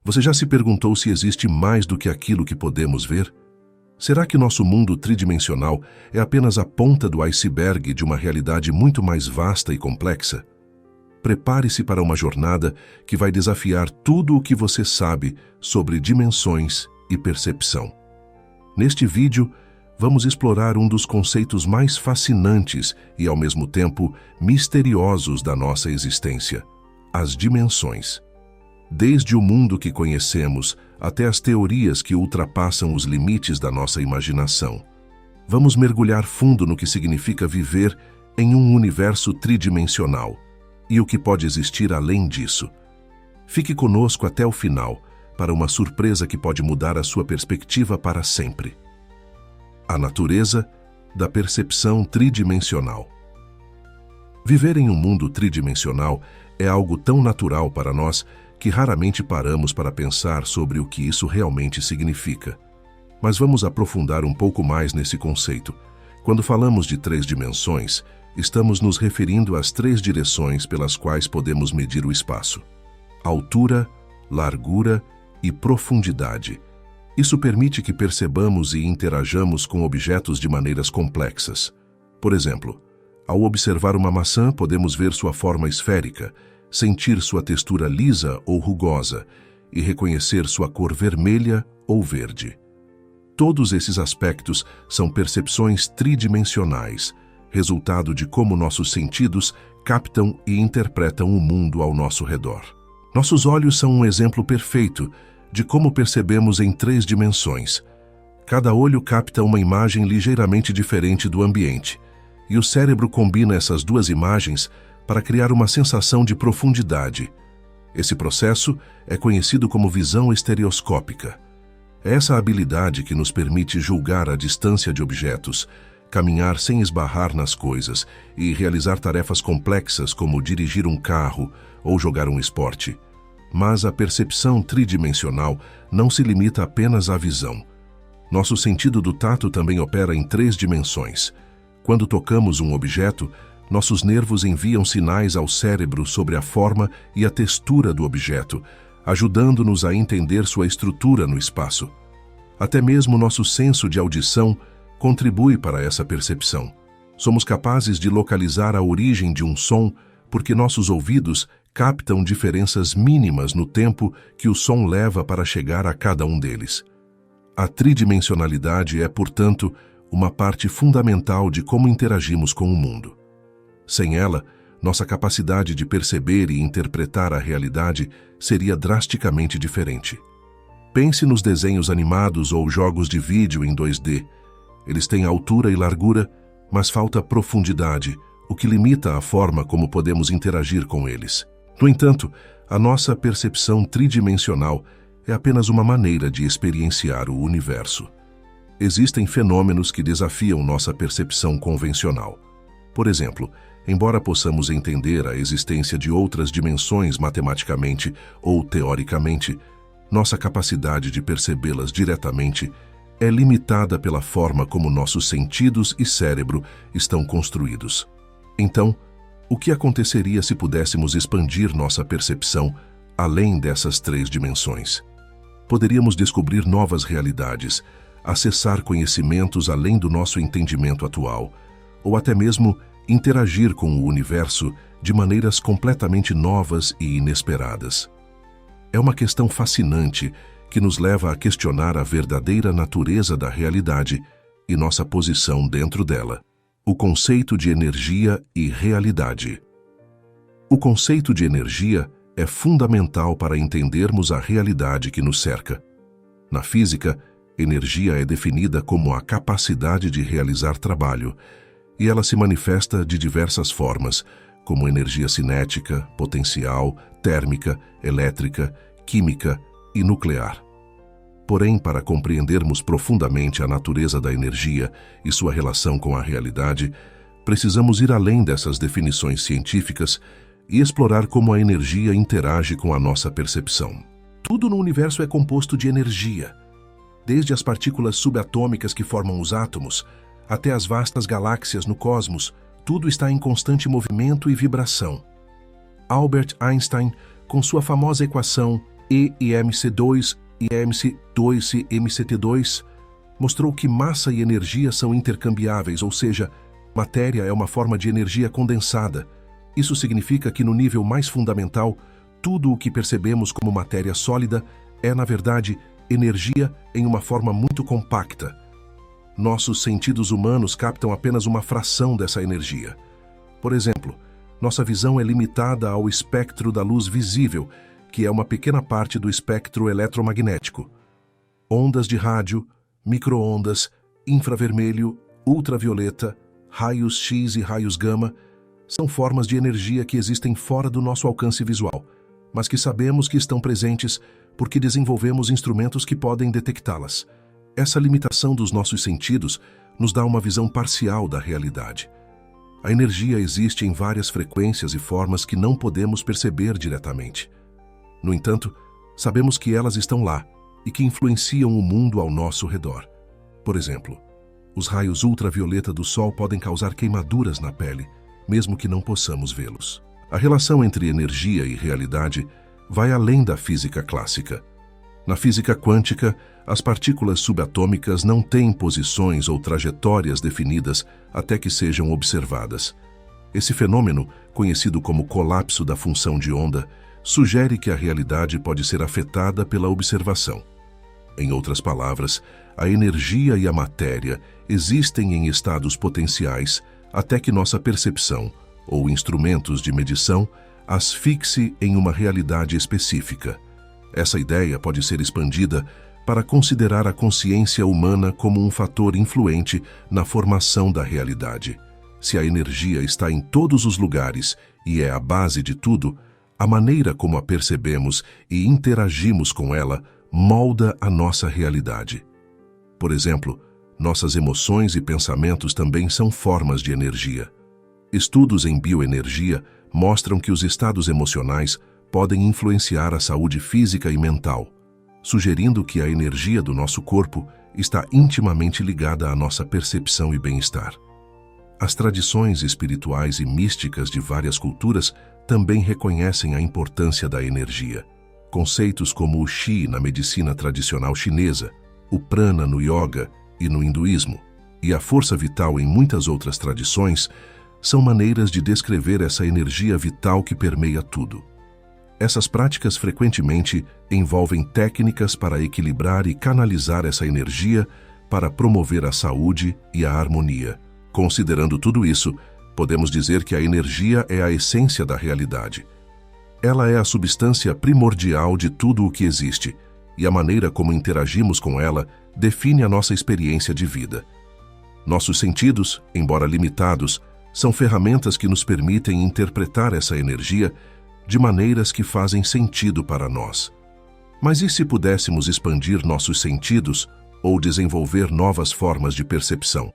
Você já se perguntou se existe mais do que aquilo que podemos ver? Será que nosso mundo tridimensional é apenas a ponta do iceberg de uma realidade muito mais vasta e complexa? Prepare-se para uma jornada que vai desafiar tudo o que você sabe sobre dimensões e percepção. Neste vídeo, vamos explorar um dos conceitos mais fascinantes e, ao mesmo tempo, misteriosos da nossa existência: as dimensões. Desde o mundo que conhecemos até as teorias que ultrapassam os limites da nossa imaginação. Vamos mergulhar fundo no que significa viver em um universo tridimensional e o que pode existir além disso. Fique conosco até o final para uma surpresa que pode mudar a sua perspectiva para sempre. A natureza da percepção tridimensional. Viver em um mundo tridimensional é algo tão natural para nós que raramente paramos para pensar sobre o que isso realmente significa. Mas vamos aprofundar um pouco mais nesse conceito. Quando falamos de 3 dimensões, estamos nos referindo às 3 direções pelas quais podemos medir o espaço: altura, largura e profundidade. Isso permite que percebamos e interajamos com objetos de maneiras complexas. Por exemplo, ao observar uma maçã, podemos ver sua forma esférica, sentir sua textura lisa ou rugosa e reconhecer sua cor vermelha ou verde. Todos esses aspectos são percepções tridimensionais, resultado de como nossos sentidos captam e interpretam o mundo ao nosso redor. Nossos olhos são um exemplo perfeito de como percebemos em 3 dimensões. Cada olho capta uma imagem ligeiramente diferente do ambiente, e o cérebro combina essas 2 imagens para criar uma sensação de profundidade. Esse processo é conhecido como visão estereoscópica. É essa habilidade que nos permite julgar a distância de objetos, caminhar sem esbarrar nas coisas e realizar tarefas complexas como dirigir um carro ou jogar um esporte. Mas a percepção tridimensional não se limita apenas à visão. Nosso sentido do tato também opera em 3 dimensões. Quando tocamos um objeto, nossos nervos enviam sinais ao cérebro sobre a forma e a textura do objeto, ajudando-nos a entender sua estrutura no espaço. Até mesmo nosso senso de audição contribui para essa percepção. Somos capazes de localizar a origem de um som porque nossos ouvidos captam diferenças mínimas no tempo que o som leva para chegar a cada um deles. A tridimensionalidade é, portanto, uma parte fundamental de como interagimos com o mundo. Sem ela, nossa capacidade de perceber e interpretar a realidade seria drasticamente diferente. Pense nos desenhos animados ou jogos de vídeo em 2D. Eles têm altura e largura, mas falta profundidade, o que limita a forma como podemos interagir com eles. No entanto, a nossa percepção tridimensional é apenas uma maneira de experienciar o universo. Existem fenômenos que desafiam nossa percepção convencional. Por exemplo, embora possamos entender a existência de outras dimensões matematicamente ou teoricamente, nossa capacidade de percebê-las diretamente é limitada pela forma como nossos sentidos e cérebro estão construídos. Então, o que aconteceria se pudéssemos expandir nossa percepção além dessas 3 dimensões? Poderíamos descobrir novas realidades, acessar conhecimentos além do nosso entendimento atual, ou até mesmo interagir com o universo de maneiras completamente novas e inesperadas. É uma questão fascinante que nos leva a questionar a verdadeira natureza da realidade e nossa posição dentro dela. O conceito de energia e realidade. O conceito de energia é fundamental para entendermos a realidade que nos cerca. Na física, energia é definida como a capacidade de realizar trabalho, e ela se manifesta de diversas formas, como energia cinética, potencial, térmica, elétrica, química e nuclear. Porém, para compreendermos profundamente a natureza da energia e sua relação com a realidade, precisamos ir além dessas definições científicas e explorar como a energia interage com a nossa percepção. Tudo no universo é composto de energia, desde as partículas subatômicas que formam os átomos, até as vastas galáxias no cosmos, tudo está em constante movimento e vibração. Albert Einstein, com sua famosa equação EIMC2 e EMC2 e MCT2, mostrou que massa e energia são intercambiáveis, ou seja, matéria é uma forma de energia condensada. Isso significa que no nível mais fundamental, tudo o que percebemos como matéria sólida é, na verdade, energia em uma forma muito compacta. Nossos sentidos humanos captam apenas uma fração dessa energia. Por exemplo, nossa visão é limitada ao espectro da luz visível, que é uma pequena parte do espectro eletromagnético. Ondas de rádio, micro-ondas, infravermelho, ultravioleta, raios X e raios gama são formas de energia que existem fora do nosso alcance visual, mas que sabemos que estão presentes porque desenvolvemos instrumentos que podem detectá-las. Essa limitação dos nossos sentidos nos dá uma visão parcial da realidade. A energia existe em várias frequências e formas que não podemos perceber diretamente. No entanto, sabemos que elas estão lá e que influenciam o mundo ao nosso redor. Por exemplo, os raios ultravioleta do Sol podem causar queimaduras na pele, mesmo que não possamos vê-los. A relação entre energia e realidade vai além da física clássica. Na física quântica, as partículas subatômicas não têm posições ou trajetórias definidas até que sejam observadas. Esse fenômeno, conhecido como colapso da função de onda, sugere que a realidade pode ser afetada pela observação. Em outras palavras, a energia e a matéria existem em estados potenciais até que nossa percepção, ou instrumentos de medição, as fixe em uma realidade específica. Essa ideia pode ser expandida para considerar a consciência humana como um fator influente na formação da realidade. Se a energia está em todos os lugares e é a base de tudo, a maneira como a percebemos e interagimos com ela molda a nossa realidade. Por exemplo, nossas emoções e pensamentos também são formas de energia. Estudos em bioenergia mostram que os estados emocionais podem influenciar a saúde física e mental, sugerindo que a energia do nosso corpo está intimamente ligada à nossa percepção e bem-estar. As tradições espirituais e místicas de várias culturas também reconhecem a importância da energia. Conceitos como o Qi na medicina tradicional chinesa, o Prana no yoga e no hinduísmo, e a força vital em muitas outras tradições, são maneiras de descrever essa energia vital que permeia tudo. Essas práticas frequentemente envolvem técnicas para equilibrar e canalizar essa energia para promover a saúde e a harmonia. Considerando tudo isso, podemos dizer que a energia é a essência da realidade. Ela é a substância primordial de tudo o que existe, e a maneira como interagimos com ela define a nossa experiência de vida. Nossos sentidos, embora limitados, são ferramentas que nos permitem interpretar essa energia de maneiras que fazem sentido para nós. Mas e se pudéssemos expandir nossos sentidos ou desenvolver novas formas de percepção?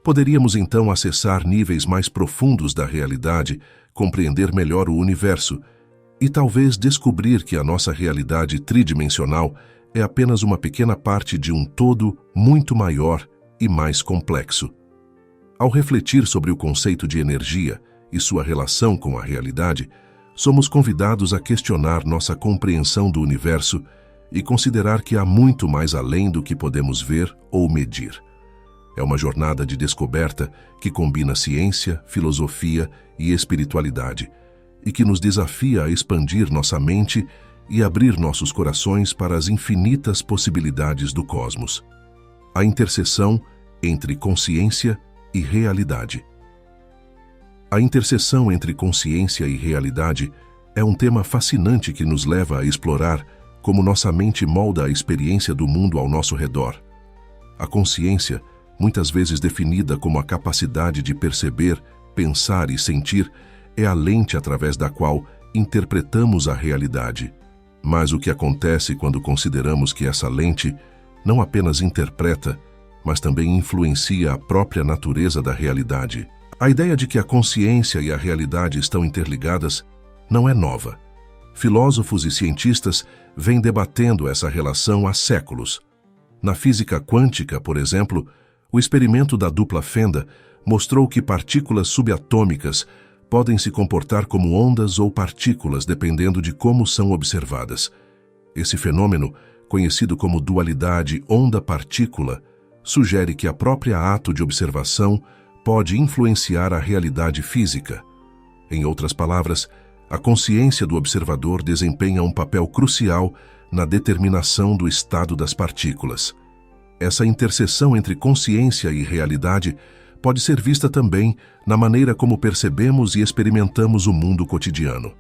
Poderíamos então acessar níveis mais profundos da realidade, compreender melhor o universo e talvez descobrir que a nossa realidade tridimensional é apenas uma pequena parte de um todo muito maior e mais complexo. Ao refletir sobre o conceito de energia e sua relação com a realidade, somos convidados a questionar nossa compreensão do universo e considerar que há muito mais além do que podemos ver ou medir. É uma jornada de descoberta que combina ciência, filosofia e espiritualidade, e que nos desafia a expandir nossa mente e abrir nossos corações para as infinitas possibilidades do cosmos. A interseção entre consciência e realidade. A interseção entre consciência e realidade é um tema fascinante que nos leva a explorar como nossa mente molda a experiência do mundo ao nosso redor. A consciência, muitas vezes definida como a capacidade de perceber, pensar e sentir, é a lente através da qual interpretamos a realidade. Mas o que acontece quando consideramos que essa lente não apenas interpreta, mas também influencia a própria natureza da realidade? A ideia de que a consciência e a realidade estão interligadas não é nova. Filósofos e cientistas vêm debatendo essa relação há séculos. Na física quântica, por exemplo, o experimento da dupla fenda mostrou que partículas subatômicas podem se comportar como ondas ou partículas dependendo de como são observadas. Esse fenômeno, conhecido como dualidade onda-partícula, sugere que a própria ato de observação pode influenciar a realidade física. Em outras palavras, a consciência do observador desempenha um papel crucial na determinação do estado das partículas. Essa interseção entre consciência e realidade pode ser vista também na maneira como percebemos e experimentamos o mundo cotidiano.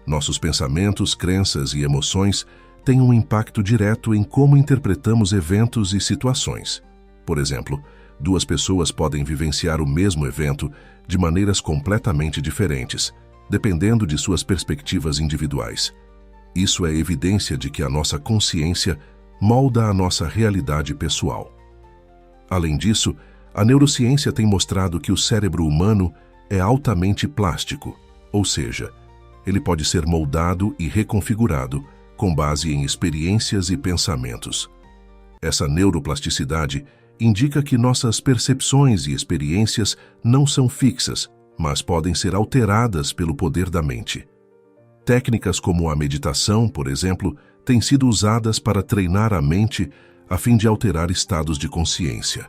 Nossos pensamentos, crenças e emoções têm um impacto direto em como interpretamos eventos e situações. Por exemplo, duas pessoas podem vivenciar o mesmo evento de maneiras completamente diferentes, dependendo de suas perspectivas individuais. Isso é evidência de que a nossa consciência molda a nossa realidade pessoal. Além disso, a neurociência tem mostrado que o cérebro humano é altamente plástico, ou seja, ele pode ser moldado e reconfigurado com base em experiências e pensamentos. Essa neuroplasticidade indica que nossas percepções e experiências não são fixas, mas podem ser alteradas pelo poder da mente. Técnicas como a meditação, por exemplo, têm sido usadas para treinar a mente a fim de alterar estados de consciência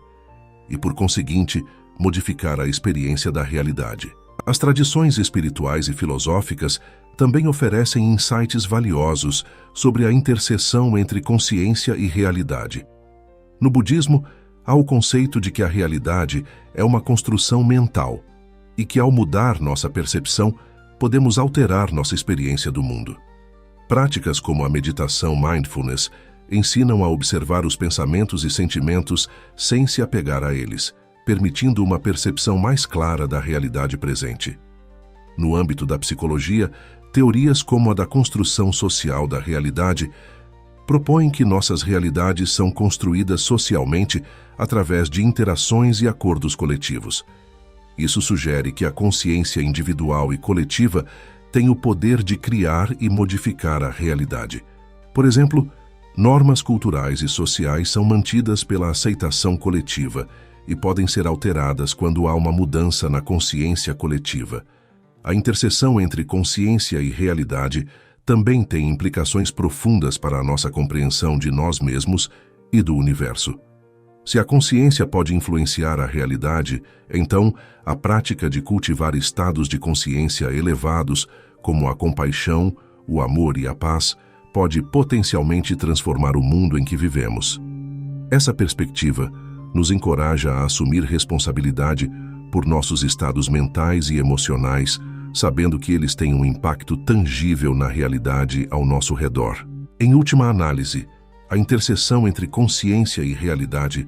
e, por conseguinte, modificar a experiência da realidade. As tradições espirituais e filosóficas também oferecem insights valiosos sobre a interseção entre consciência e realidade. No budismo, há o conceito de que a realidade é uma construção mental e que, ao mudar nossa percepção, podemos alterar nossa experiência do mundo. Práticas como a meditação mindfulness ensinam a observar os pensamentos e sentimentos sem se apegar a eles, permitindo uma percepção mais clara da realidade presente. No âmbito da psicologia, teorias como a da construção social da realidade propõem que nossas realidades são construídas socialmente através de interações e acordos coletivos. Isso sugere que a consciência individual e coletiva tem o poder de criar e modificar a realidade. Por exemplo, normas culturais e sociais são mantidas pela aceitação coletiva e podem ser alteradas quando há uma mudança na consciência coletiva. A interseção entre consciência e realidade também tem implicações profundas para a nossa compreensão de nós mesmos e do universo. Se a consciência pode influenciar a realidade, então a prática de cultivar estados de consciência elevados, como a compaixão, o amor e a paz, pode potencialmente transformar o mundo em que vivemos. Essa perspectiva nos encoraja a assumir responsabilidade por nossos estados mentais e emocionais, sabendo que eles têm um impacto tangível na realidade ao nosso redor. Em última análise, a interseção entre consciência e realidade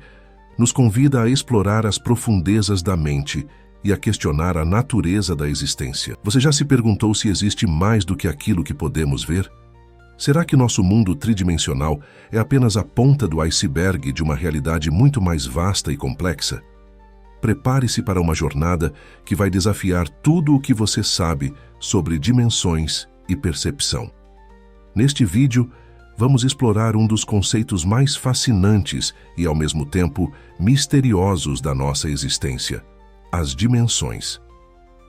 nos convida a explorar as profundezas da mente e a questionar a natureza da existência. Você já se perguntou se existe mais do que aquilo que podemos ver? Será que nosso mundo tridimensional é apenas a ponta do iceberg de uma realidade muito mais vasta e complexa? Prepare-se para uma jornada que vai desafiar tudo o que você sabe sobre dimensões e percepção. Neste vídeo, vamos explorar um dos conceitos mais fascinantes e, ao mesmo tempo, misteriosos da nossa existência: as dimensões.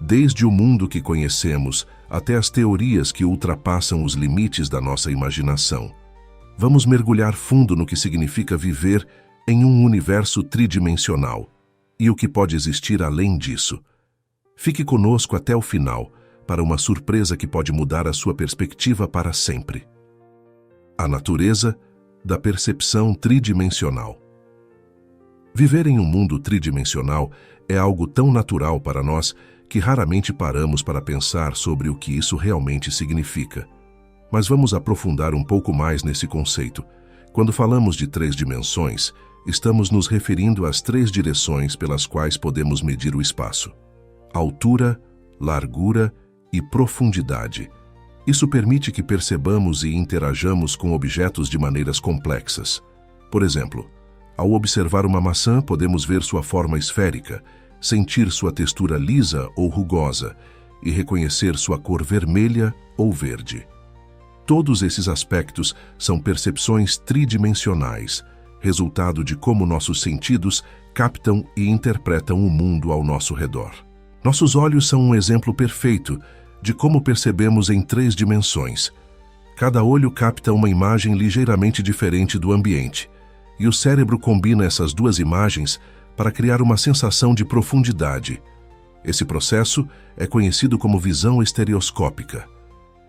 Desde o mundo que conhecemos até as teorias que ultrapassam os limites da nossa imaginação. Vamos mergulhar fundo no que significa viver em um universo tridimensional e o que pode existir além disso. Fique conosco até o final para uma surpresa que pode mudar a sua perspectiva para sempre. A natureza da percepção tridimensional. Viver em um mundo tridimensional é algo tão natural para nós que raramente paramos para pensar sobre o que isso realmente significa. Mas vamos aprofundar um pouco mais nesse conceito. Quando falamos de 3 dimensões, estamos nos referindo às 3 direções pelas quais podemos medir o espaço: altura, largura e profundidade. Isso permite que percebamos e interajamos com objetos de maneiras complexas. Por exemplo, ao observar uma maçã, podemos ver sua forma esférica, sentir sua textura lisa ou rugosa e reconhecer sua cor vermelha ou verde. Todos esses aspectos são percepções tridimensionais, resultado de como nossos sentidos captam e interpretam o mundo ao nosso redor. Nossos olhos são um exemplo perfeito de como percebemos em 3 dimensões. Cada olho capta uma imagem ligeiramente diferente do ambiente, e o cérebro combina essas duas imagens para criar uma sensação de profundidade. Esse processo é conhecido como visão estereoscópica.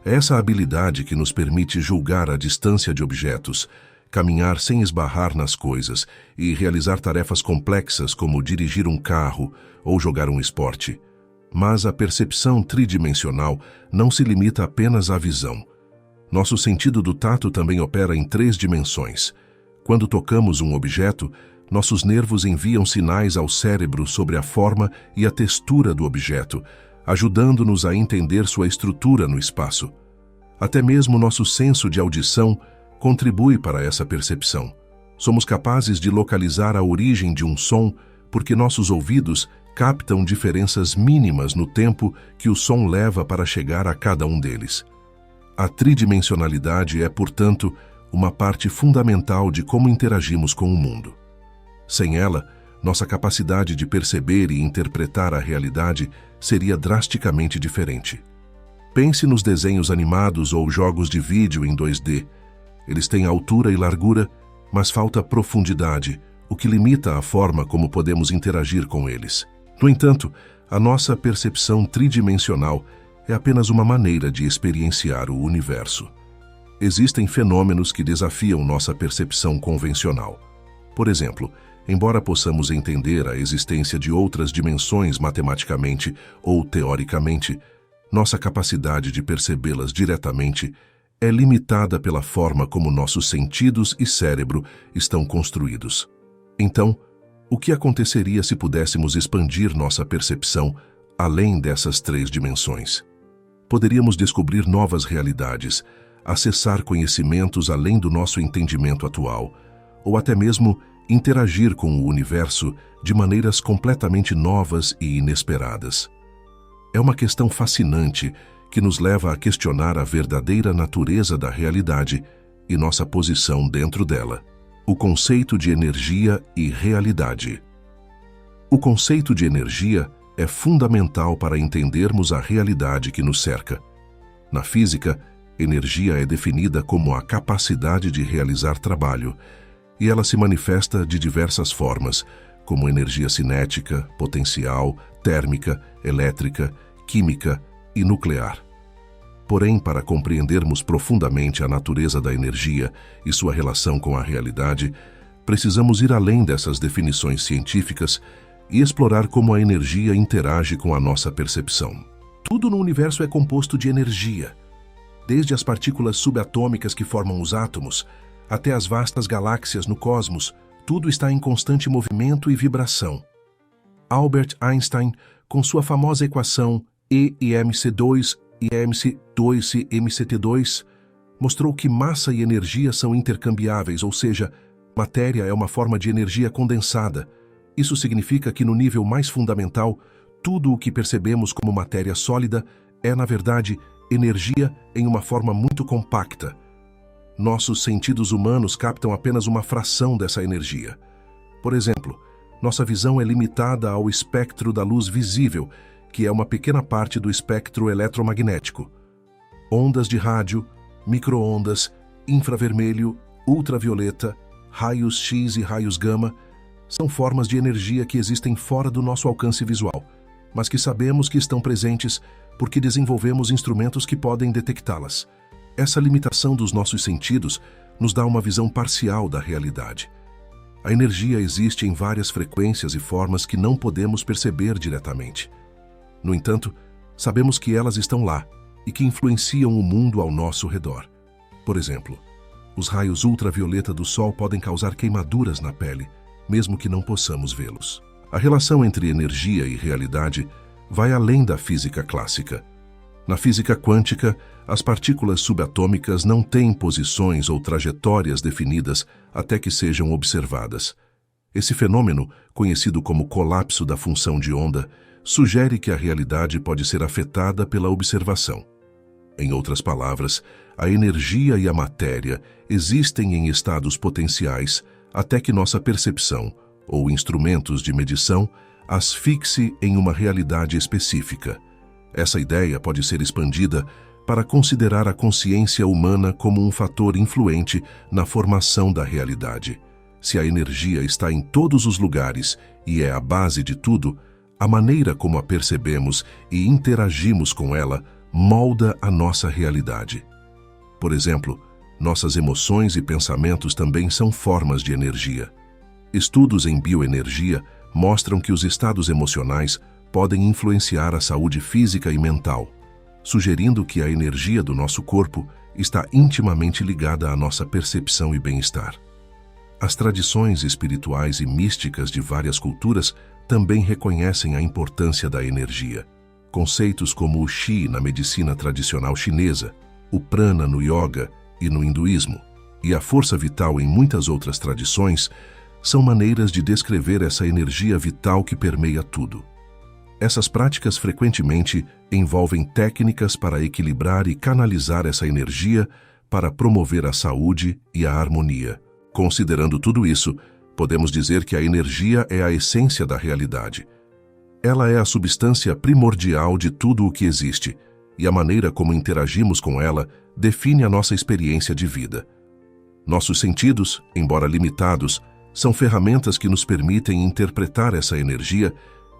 É essa habilidade que nos permite julgar a distância de objetos, caminhar sem esbarrar nas coisas e realizar tarefas complexas como dirigir um carro ou jogar um esporte. Mas a percepção tridimensional não se limita apenas à visão. Nosso sentido do tato também opera em 3 dimensões. Quando tocamos um objeto, nossos nervos enviam sinais ao cérebro sobre a forma e a textura do objeto, ajudando-nos a entender sua estrutura no espaço. Até mesmo nosso senso de audição contribui para essa percepção. Somos capazes de localizar a origem de um som porque nossos ouvidos captam diferenças mínimas no tempo que o som leva para chegar a cada um deles. A tridimensionalidade é, portanto, uma parte fundamental de como interagimos com o mundo. Sem ela, nossa capacidade de perceber e interpretar a realidade seria drasticamente diferente. Pense nos desenhos animados ou jogos de vídeo em 2D. Eles têm altura e largura, mas falta profundidade, o que limita a forma como podemos interagir com eles. No entanto, a nossa percepção tridimensional é apenas uma maneira de experienciar o universo. Existem fenômenos que desafiam nossa percepção convencional. Por exemplo, embora possamos entender a existência de outras dimensões matematicamente ou teoricamente, nossa capacidade de percebê-las diretamente é limitada pela forma como nossos sentidos e cérebro estão construídos. Então, o que aconteceria se pudéssemos expandir nossa percepção além dessas 3 dimensões? Poderíamos descobrir novas realidades, acessar conhecimentos além do nosso entendimento atual, ou até mesmo interagir com o universo de maneiras completamente novas e inesperadas. É uma questão fascinante que nos leva a questionar a verdadeira natureza da realidade e nossa posição dentro dela. O conceito de energia e realidade. O conceito de energia é fundamental para entendermos a realidade que nos cerca. Na física, energia é definida como a capacidade de realizar trabalho, e ela se manifesta de diversas formas, como energia cinética, potencial, térmica, elétrica, química e nuclear. Porém, para compreendermos profundamente a natureza da energia e sua relação com a realidade, precisamos ir além dessas definições científicas e explorar como a energia interage com a nossa percepção. Tudo no universo é composto de energia, desde as partículas subatômicas que formam os átomos, até as vastas galáxias no cosmos, tudo está em constante movimento e vibração. Albert Einstein, com sua famosa equação E = mc2 e mc2 e mct2, mostrou que massa e energia são intercambiáveis, ou seja, matéria é uma forma de energia condensada. Isso significa que no nível mais fundamental, tudo o que percebemos como matéria sólida é, na verdade, energia em uma forma muito compacta. Nossos sentidos humanos captam apenas uma fração dessa energia. Por exemplo, nossa visão é limitada ao espectro da luz visível, que é uma pequena parte do espectro eletromagnético. Ondas de rádio, micro-ondas, infravermelho, ultravioleta, raios X e raios gama são formas de energia que existem fora do nosso alcance visual, mas que sabemos que estão presentes porque desenvolvemos instrumentos que podem detectá-las. Essa limitação dos nossos sentidos nos dá uma visão parcial da realidade. A energia existe em várias frequências e formas que não podemos perceber diretamente. No entanto, sabemos que elas estão lá e que influenciam o mundo ao nosso redor. Por exemplo, os raios ultravioleta do Sol podem causar queimaduras na pele, mesmo que não possamos vê-los. A relação entre energia e realidade vai além da física clássica. Na física quântica, as partículas subatômicas não têm posições ou trajetórias definidas até que sejam observadas. Esse fenômeno, conhecido como colapso da função de onda, sugere que a realidade pode ser afetada pela observação. Em outras palavras, a energia e a matéria existem em estados potenciais até que nossa percepção, ou instrumentos de medição, as fixe em uma realidade específica. Essa ideia pode ser expandida para considerar a consciência humana como um fator influente na formação da realidade. Se a energia está em todos os lugares e é a base de tudo, a maneira como a percebemos e interagimos com ela molda a nossa realidade. Por exemplo, nossas emoções e pensamentos também são formas de energia. Estudos em bioenergia mostram que os estados emocionais podem influenciar a saúde física e mental, sugerindo que a energia do nosso corpo está intimamente ligada à nossa percepção e bem-estar. As tradições espirituais e místicas de várias culturas também reconhecem a importância da energia. Conceitos como o Qi na medicina tradicional chinesa, o Prana no yoga e no hinduísmo, e a força vital em muitas outras tradições, são maneiras de descrever essa energia vital que permeia tudo. Essas práticas frequentemente envolvem técnicas para equilibrar e canalizar essa energia para promover a saúde e a harmonia. Considerando tudo isso, podemos dizer que a energia é a essência da realidade. Ela é a substância primordial de tudo o que existe, e a maneira como interagimos com ela define a nossa experiência de vida. Nossos sentidos, embora limitados, são ferramentas que nos permitem interpretar essa energia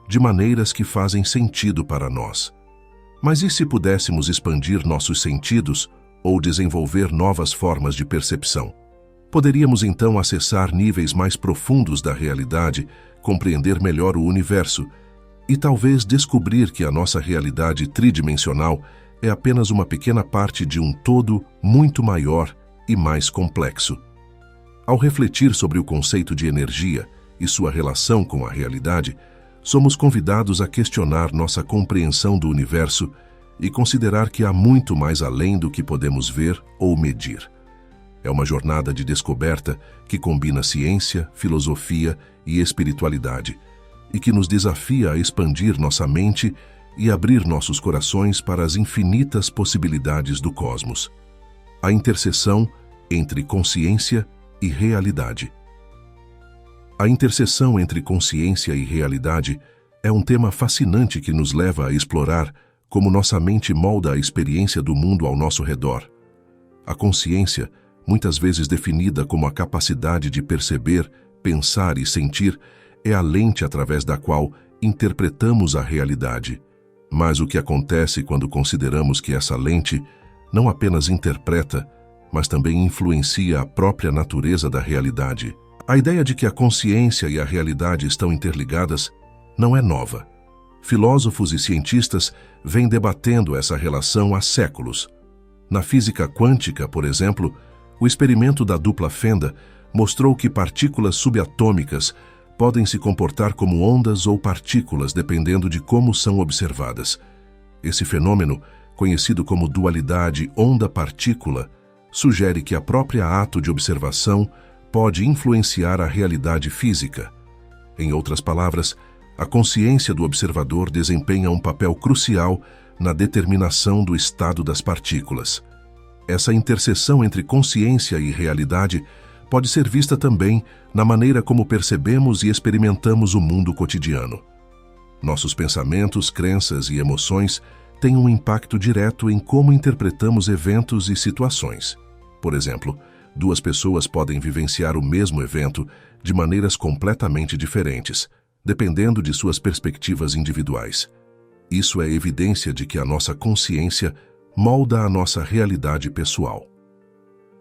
de maneiras que fazem sentido para nós. Mas e se pudéssemos expandir nossos sentidos ou desenvolver novas formas de percepção? Poderíamos então acessar níveis mais profundos da realidade, compreender melhor o universo e talvez descobrir que a nossa realidade tridimensional é apenas uma pequena parte de um todo muito maior e mais complexo. Ao refletir sobre o conceito de energia e sua relação com a realidade, somos convidados a questionar nossa compreensão do universo e considerar que há muito mais além do que podemos ver ou medir. É uma jornada de descoberta que combina ciência, filosofia e espiritualidade, e que nos desafia a expandir nossa mente e abrir nossos corações para as infinitas possibilidades do cosmos. A interseção entre consciência e realidade. A interseção entre consciência e realidade é um tema fascinante que nos leva a explorar como nossa mente molda a experiência do mundo ao nosso redor. A consciência, muitas vezes definida como a capacidade de perceber, pensar e sentir, é a lente através da qual interpretamos a realidade. Mas o que acontece quando consideramos que essa lente não apenas interpreta, mas também influencia a própria natureza da realidade? A ideia de que a consciência e a realidade estão interligadas não é nova. Filósofos e cientistas vêm debatendo essa relação há séculos. Na física quântica, por exemplo, o experimento da dupla fenda mostrou que partículas subatômicas podem se comportar como ondas ou partículas dependendo de como são observadas. Esse fenômeno, conhecido como dualidade onda-partícula, sugere que a própria ato de observação pode influenciar a realidade física. Em outras palavras, a consciência do observador desempenha um papel crucial na determinação do estado das partículas. Essa interseção entre consciência e realidade pode ser vista também na maneira como percebemos e experimentamos o mundo cotidiano. Nossos pensamentos, crenças e emoções têm um impacto direto em como interpretamos eventos e situações. Por exemplo, duas pessoas podem vivenciar o mesmo evento de maneiras completamente diferentes, dependendo de suas perspectivas individuais. Isso é evidência de que a nossa consciência molda a nossa realidade pessoal.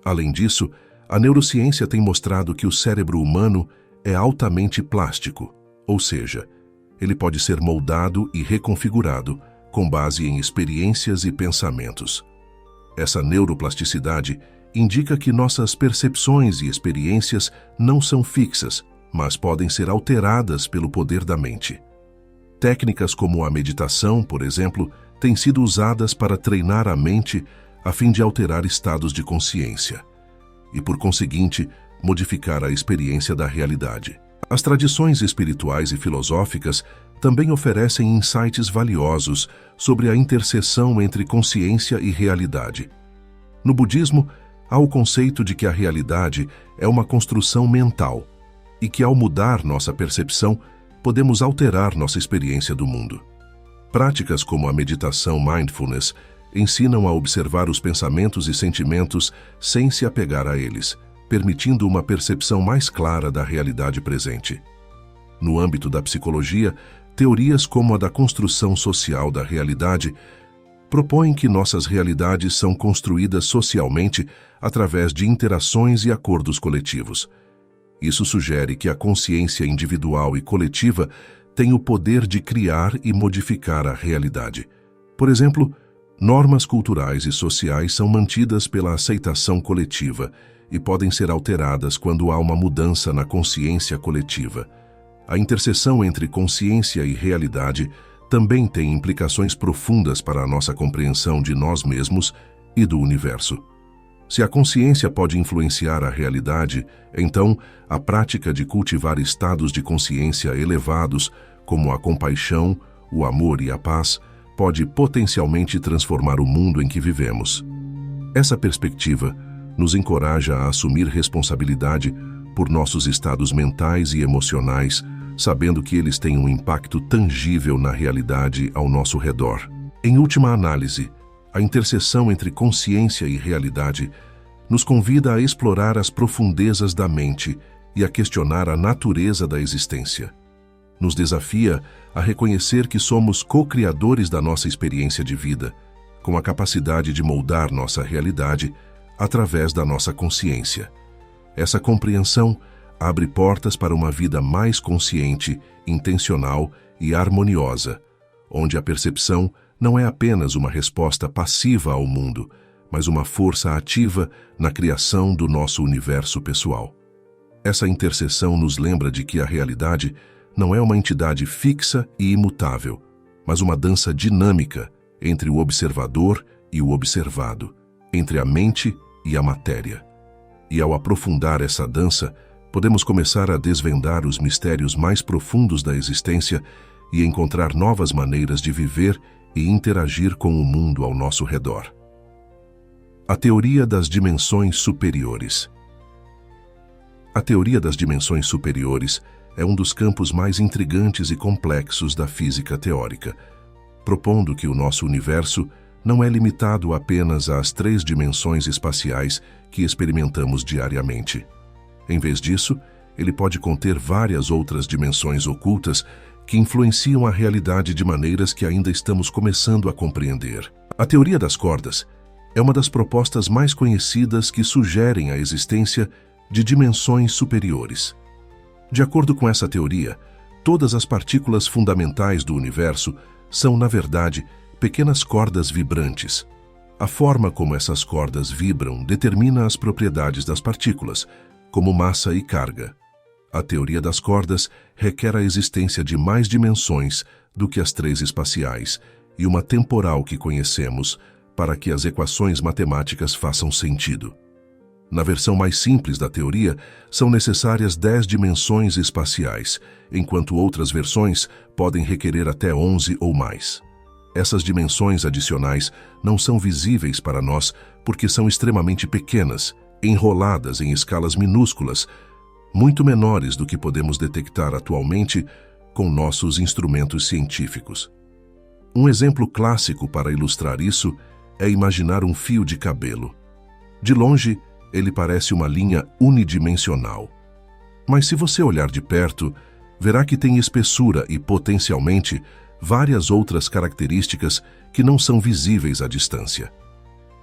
Além disso, a neurociência tem mostrado que o cérebro humano é altamente plástico, ou seja, ele pode ser moldado e reconfigurado com base em experiências e pensamentos. Essa neuroplasticidade indica que nossas percepções e experiências não são fixas, mas podem ser alteradas pelo poder da mente. Técnicas como a meditação, por exemplo, têm sido usadas para treinar a mente a fim de alterar estados de consciência e, por conseguinte, modificar a experiência da realidade. As tradições espirituais e filosóficas também oferecem insights valiosos sobre a interseção entre consciência e realidade. No budismo, há o conceito de que a realidade é uma construção mental e que, ao mudar nossa percepção, podemos alterar nossa experiência do mundo. Práticas como a meditação mindfulness ensinam a observar os pensamentos e sentimentos sem se apegar a eles, permitindo uma percepção mais clara da realidade presente. No âmbito da psicologia, teorias como a da construção social da realidade propõem que nossas realidades são construídas socialmente através de interações e acordos coletivos. Isso sugere que a consciência individual e coletiva tem o poder de criar e modificar a realidade. Por exemplo, normas culturais e sociais são mantidas pela aceitação coletiva e podem ser alteradas quando há uma mudança na consciência coletiva. A interseção entre consciência e realidade também tem implicações profundas para a nossa compreensão de nós mesmos e do universo. Se a consciência pode influenciar a realidade, então a prática de cultivar estados de consciência elevados, como a compaixão, o amor e a paz, pode potencialmente transformar o mundo em que vivemos. Essa perspectiva nos encoraja a assumir responsabilidade por nossos estados mentais e emocionais, sabendo que eles têm um impacto tangível na realidade ao nosso redor. Em última análise, a interseção entre consciência e realidade nos convida a explorar as profundezas da mente e a questionar a natureza da existência. Nos desafia a reconhecer que somos co-criadores da nossa experiência de vida, com a capacidade de moldar nossa realidade através da nossa consciência. Essa compreensão abre portas para uma vida mais consciente, intencional e harmoniosa, onde a percepção não é apenas uma resposta passiva ao mundo, mas uma força ativa na criação do nosso universo pessoal. Essa interseção nos lembra de que a realidade não é uma entidade fixa e imutável, mas uma dança dinâmica entre o observador e o observado, entre a mente e a matéria. E ao aprofundar essa dança, podemos começar a desvendar os mistérios mais profundos da existência e encontrar novas maneiras de viver e interagir com o mundo ao nosso redor. A teoria das dimensões superiores. A teoria das dimensões superiores é um dos campos mais intrigantes e complexos da física teórica, propondo que o nosso universo não é limitado apenas às 3 dimensões espaciais que experimentamos diariamente. Em vez disso, ele pode conter várias outras dimensões ocultas que influenciam a realidade de maneiras que ainda estamos começando a compreender. A teoria das cordas é uma das propostas mais conhecidas que sugerem a existência de dimensões superiores. De acordo com essa teoria, todas as partículas fundamentais do universo são, na verdade, pequenas cordas vibrantes. A forma como essas cordas vibram determina as propriedades das partículas, como massa e carga. A teoria das cordas requer a existência de mais dimensões do que as 3 espaciais e uma temporal que conhecemos para que as equações matemáticas façam sentido. Na versão mais simples da teoria, são necessárias 10 dimensões espaciais, enquanto outras versões podem requerer até 11 ou mais. Essas dimensões adicionais não são visíveis para nós porque são extremamente pequenas, enroladas em escalas minúsculas, muito menores do que podemos detectar atualmente com nossos instrumentos científicos. Um exemplo clássico para ilustrar isso é imaginar um fio de cabelo. De longe, ele parece uma linha unidimensional. Mas se você olhar de perto, verá que tem espessura e, potencialmente, várias outras características que não são visíveis à distância.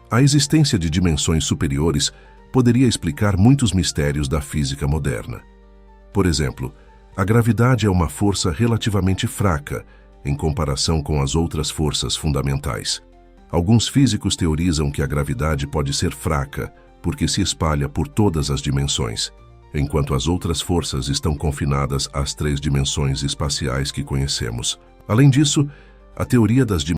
A existência de dimensões superiores poderia explicar muitos mistérios da física moderna. Por exemplo, a gravidade é uma força relativamente fraca em comparação com as outras forças fundamentais. Alguns físicos teorizam que a gravidade pode ser fraca porque se espalha por todas as dimensões, enquanto as outras forças estão confinadas às 3 dimensões espaciais que conhecemos. Além disso, a teoria das